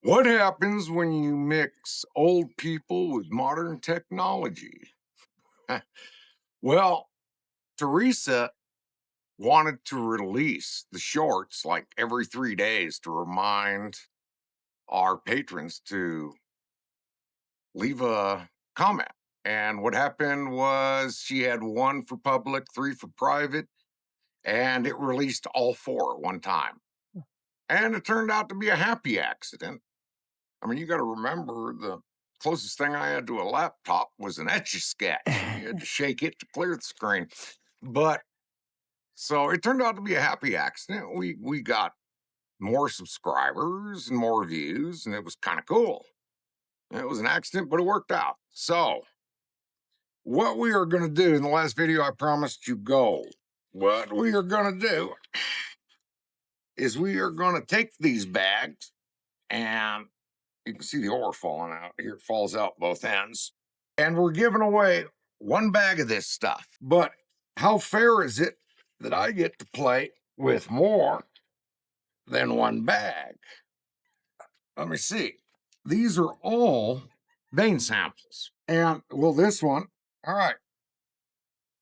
What happens when you mix old people with modern technology? Well, Teresa wanted to release the shorts like every 3 days to remind our patrons to leave a comment. And what happened was she had one for public, three for private, and it released all four at one time. And it turned out to be a happy accident. I mean, you got to remember the closest thing I had to a laptop was an Etch-a-Sketch. You had to shake it to clear the screen. But so it turned out to be a happy accident. We got more subscribers and more views, and it was kind of cool. It was an accident, but it worked out. So what we are going to do in the last video, I promised you gold. What we are going to do is we are going to take these bags, and you can see the ore falling out here. It falls out both ends. And we're giving away one bag of this stuff. But how fair is it that I get to play with more than one bag? Let me see. These are all vein samples. And, well, this one, all right.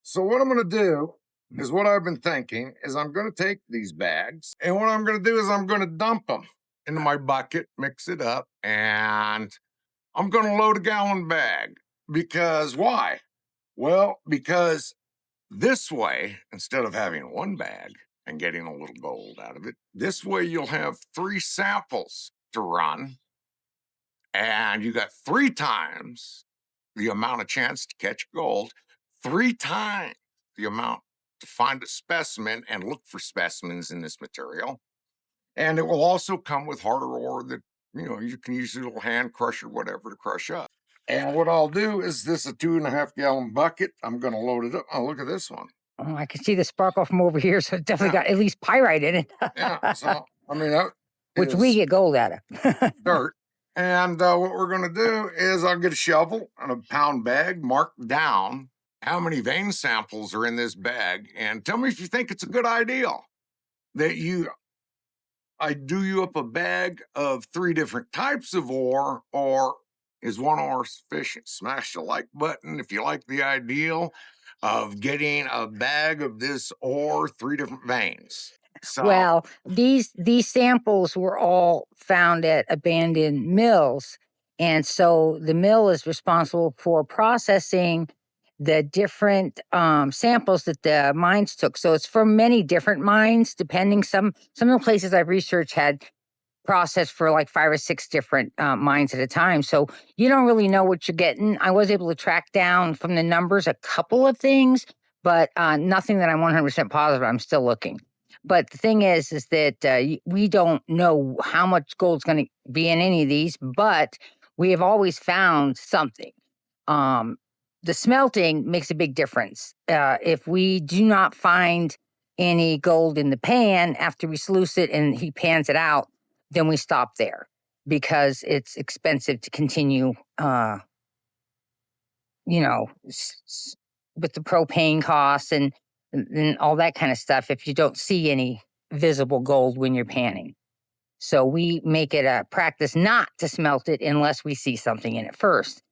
So what I'm going to do is what I've been thinking is I'm going to take these bags, and what I'm going to do is I'm going to dump them into my bucket, mix it up, and I'm going to load a gallon bag. Because why? Well, because this way, instead of having one bag and getting a little gold out of it, this way you'll have 3 samples to run, and you got 3 times the amount of chance to catch gold, 3 times the amount to find a specimen and look for specimens in this material. And it will also come with harder ore that, you can use your little hand crusher, whatever, to crush up. And what I'll do is this a 2.5 gallon bucket. I'm going to load it up. Oh, look at this one. Oh, I can see the sparkle from over here, so it's definitely got at least pyrite in it. Yeah, so, I mean, that which we get gold out of. Dirt. And what we're going to do is I'll get a shovel and a pound bag, mark down how many vein samples are in this bag, and tell me if you think it's a good idea that I do you up a bag of 3 different types of ore, or is one ore sufficient? Smash the like button if you like the ideal of getting a bag of this ore, 3 different veins. So, well, these samples were all found at abandoned mills, and so the mill is responsible for processing the different samples that the mines took. So it's from many different mines, depending. Some of the places I've researched had processed for like 5 or 6 different mines at a time. So you don't really know what you're getting. I was able to track down from the numbers a couple of things, but nothing that I'm 100% positive. I'm still looking. But the thing is that we don't know how much gold's going to be in any of these, but we have always found something. The smelting makes a big difference. If we do not find any gold in the pan after we sluice it and he pans it out, then we stop there because it's expensive to continue, with the propane costs and all that kind of stuff if you don't see any visible gold when you're panning. So we make it a practice not to smelt it unless we see something in it first.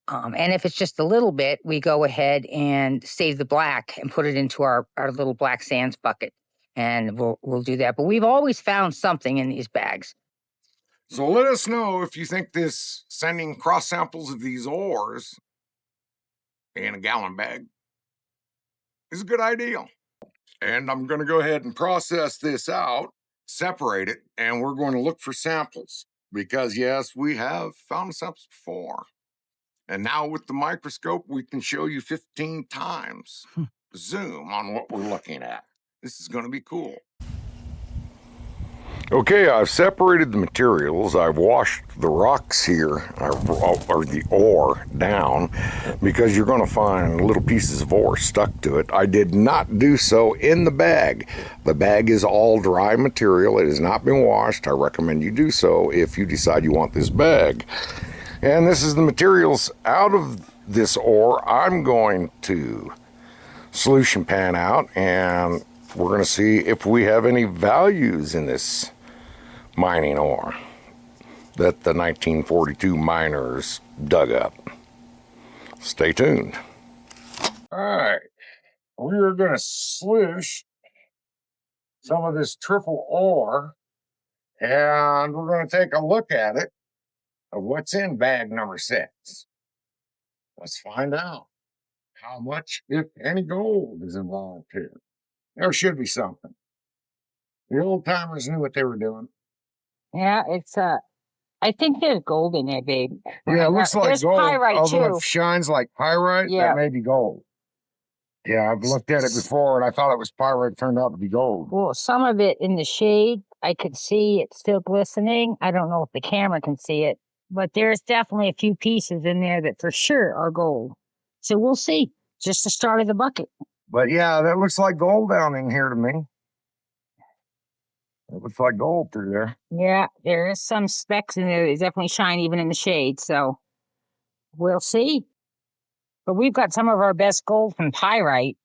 And if it's just a little bit, we go ahead and save the black and put it into our little black sands bucket. And we'll do that. But we've always found something in these bags. So let us know if you think this sending cross samples of these ores in a gallon bag is a good idea. And I'm going to go ahead and process this out, separate it, and we're going to look for samples. Because yes, we have found samples before. And now with the microscope, we can show you 15 times zoom on what we're looking at. This is going to be cool. Okay, I've separated the materials. I've washed the rocks here, or the ore, down, because you're going to find little pieces of ore stuck to it. I did not do so in the bag. The bag is all dry material. It has not been washed. I recommend you do so if you decide you want this bag. And this is the materials out of this ore. I'm going to solution pan out, and we're going to see if we have any values in this mining ore. that the 1942 miners dug up. Stay tuned. All right, we are going to sluice some of this triple ore, and we're going to take a look at it, of what's in bag number 6. Let's find out how much, if any, gold is involved here. There should be something. The old timers knew what they were doing. Yeah, it's I think there's gold in there, babe. Yeah, it looks like there's gold. pyrite Although too. it shines like pyrite, Yeah. that may be gold. Yeah, I've looked at it before and I thought it was pyrite, turned out to be gold. Well, some of it in the shade, I could see it's still glistening. I don't know if the camera can see it, but there's definitely a few pieces in there that for sure are gold. So we'll see. Just the start of the bucket. But yeah, that looks like gold down in here to me. It looks like gold through there. Yeah, there is some specks in there that definitely shine even in the shade. So we'll see. But we've got some of our best gold from pyrite.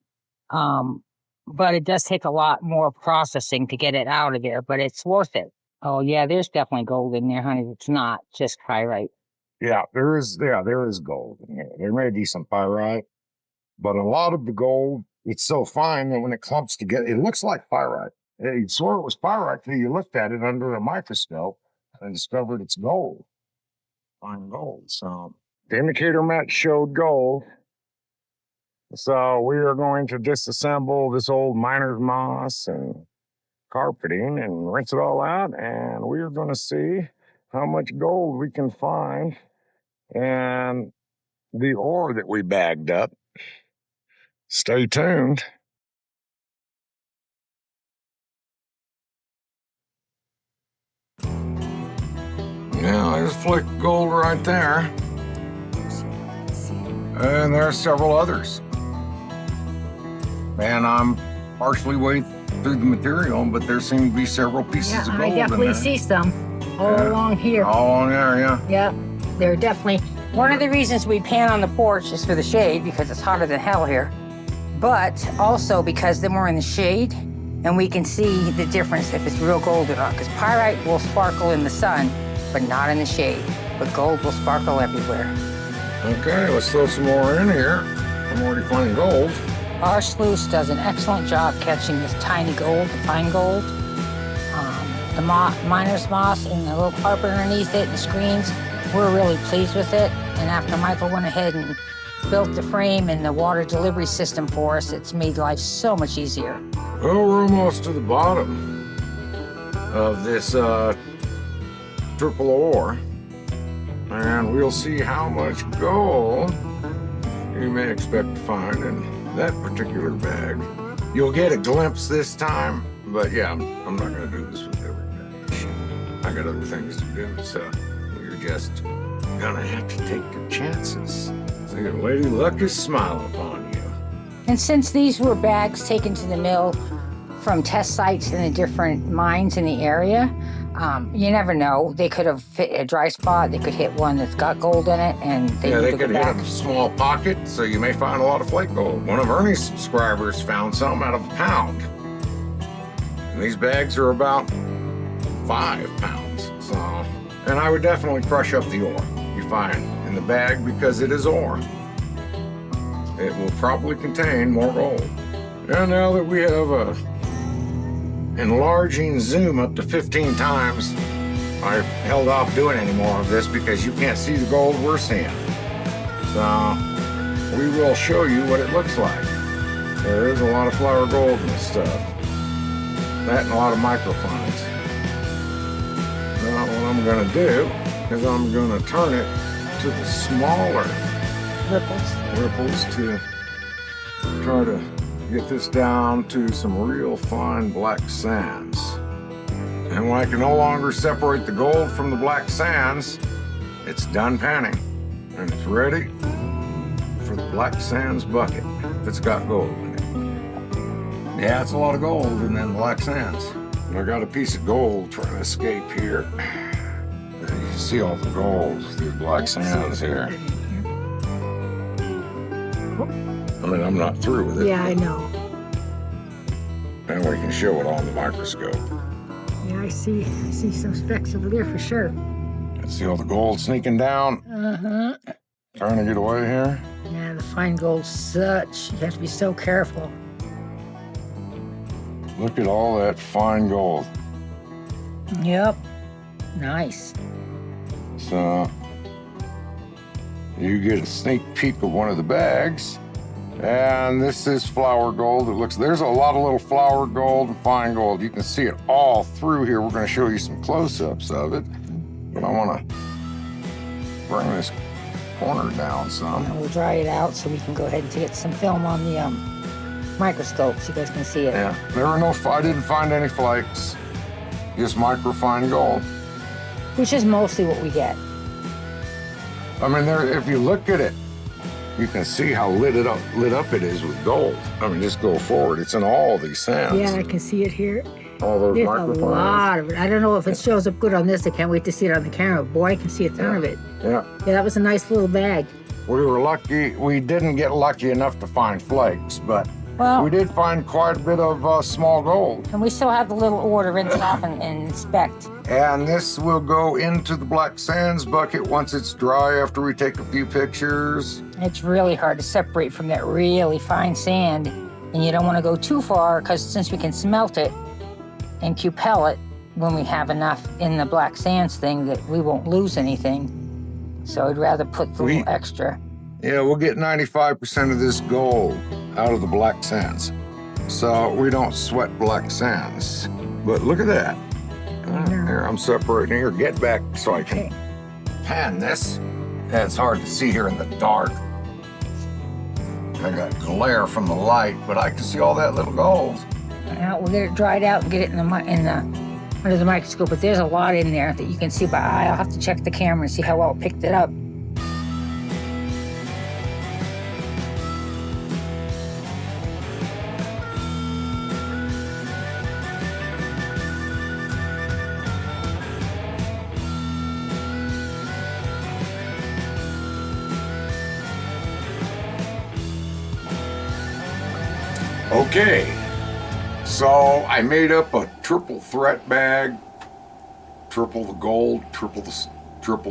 But it does take a lot more processing to get it out of there, but it's worth it. Oh yeah, there's definitely gold in there, honey. It's not just pyrite. Yeah, there is gold in here. There may be some pyrite, but a lot of the gold, it's so fine that when it clumps together, it looks like pyrite. You swore it was pyrite till you looked at it under a microscope and discovered it's gold. Fine gold. So the indicator match showed gold. So we are going to disassemble this old miner's moss and carpeting and rinse it all out, and we are going to see how much gold we can find and the ore that we bagged up. Stay tuned. Yeah, there's flick gold right there. And there are several others. And I'm partially way through the material, but there seem to be several pieces of gold in there. I definitely see some all along here. All along there, yeah. Yeah, they're definitely. One of the reasons we pan on the porch is for the shade, because it's hotter than hell here. But also because then we're in the shade and we can see the difference if it's real gold or not. Because pyrite will sparkle in the sun, but not in the shade. But gold will sparkle everywhere. Okay, let's throw some more in here. I'm already finding gold. Our sluice does an excellent job catching this tiny gold, the fine gold. The miner's moss and the little carpet underneath it, the screens, we're really pleased with it. And after Michael went ahead and built the frame and the water delivery system for us, it's made life so much easier. Well, we're almost to the bottom of this triple ore. And we'll see how much gold you may expect to find in that particular bag. You'll get a glimpse this time, but yeah, I'm not going to do this with every bag. I got other things to do, so you're just gonna have to take your chances. So your Lady Luck is smiling upon you. And since these were bags taken to the mill from test sites in the different mines in the area, you never know. They could have hit a dry spot. They could hit one that's got gold in it, and they could hit a small pocket. So you may find a lot of flake gold. One of Ernie's subscribers found some out of a pound. And these bags are about 5 pounds. So, and I would definitely crush up the ore you find in the bag because it is ore. It will probably contain more gold. And now that we have a enlarging zoom up to 15 times, I held off doing any more of this because you can't see the gold we're seeing. So we will show you what it looks like. There is a lot of flour gold in this stuff. That and a lot of microfines. Now what I'm gonna do is I'm gonna turn it to the smaller ripples to try to get this down to some real fine black sands. And when I can no longer separate the gold from the black sands, it's done panning. And it's ready for the black sands bucket if it's got gold in it. Yeah, it's a lot of gold in them black sands. I got a piece of gold trying to escape here. You can see all the gold through the black sands here. I mean, I'm not through with it. Yeah, I know. And we can show it on the microscope. Yeah, I see some specks over there for sure. See all the gold sneaking down? Uh-huh. Trying to get away here? Yeah, the fine gold's such, you have to be so careful. Look at all that fine gold. Yep. Nice. So you get a sneak peek of one of the bags. And this is flour gold. It looks, there's a lot of little flour gold and fine gold. You can see it all through here. We're going to show you some close-ups of it. But I want to bring this corner down some. And we'll dry it out so we can go ahead and get some film on the microscope so you guys can see it. Yeah, I didn't find any flakes. Just microfine gold. Which is mostly what we get. I mean, if you look at it, you can see how lit up it is with gold. I mean, just go forward. It's in all these sands. Yeah, I can see it here. All those There's microphones. a lot of it. I don't know if it shows up good on this. I can't wait to see it on the camera. Boy, I can see a ton of it. Yeah. Yeah, that was a nice little bag. We were lucky. We didn't get lucky enough to find flakes, but Well, we did find quite a bit of small gold. and we still have the little ore to rinse off and inspect. And this will go into the black sands bucket once it's dry after we take a few pictures. It's really hard to separate from that really fine sand, and you don't want to go too far because since we can smelt it and cupel it when we have enough in the black sands thing that we won't lose anything. So I'd rather put the little extra. Yeah, we'll get 95% of this gold out of the black sands. So we don't sweat black sands. But look at that. Here, I'm separating here. Get back so I can pan this. Yeah, it's hard to see here in the dark. I got glare from the light, but I can see all that little gold. Now we'll get it dried out and get it in the under the microscope. But there's a lot in there that you can see by eye. I'll have to check the camera and see how well it picked it up. Okay, so I made up a triple threat bag, triple the gold, triple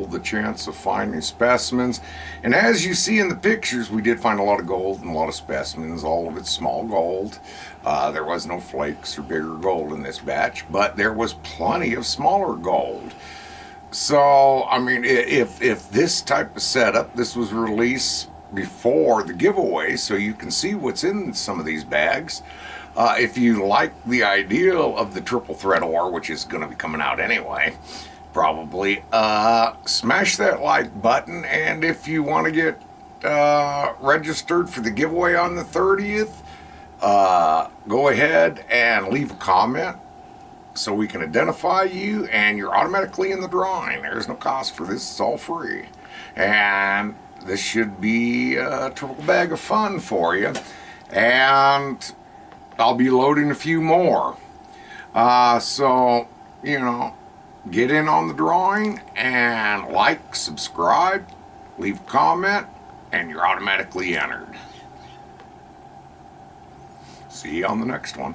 the chance of finding specimens. And as you see in the pictures, we did find a lot of gold and a lot of specimens, all of it small gold. There was no flakes or bigger gold in this batch, but there was plenty of smaller gold. So, I mean, if this type of setup, this was released before the giveaway, so you can see what's in some of these bags. If you like the idea of the triple threat ore, which is going to be coming out anyway, probably, smash that like button. And if you want to get registered for the giveaway on the 30th, go ahead and leave a comment so we can identify you, and you're automatically in the drawing. There's no cost for this. It's all free. And this should be a triple bag of fun for you. And I'll be loading a few more. So, you know, get in on the drawing and like, subscribe, leave a comment, and you're automatically entered. See you on the next one.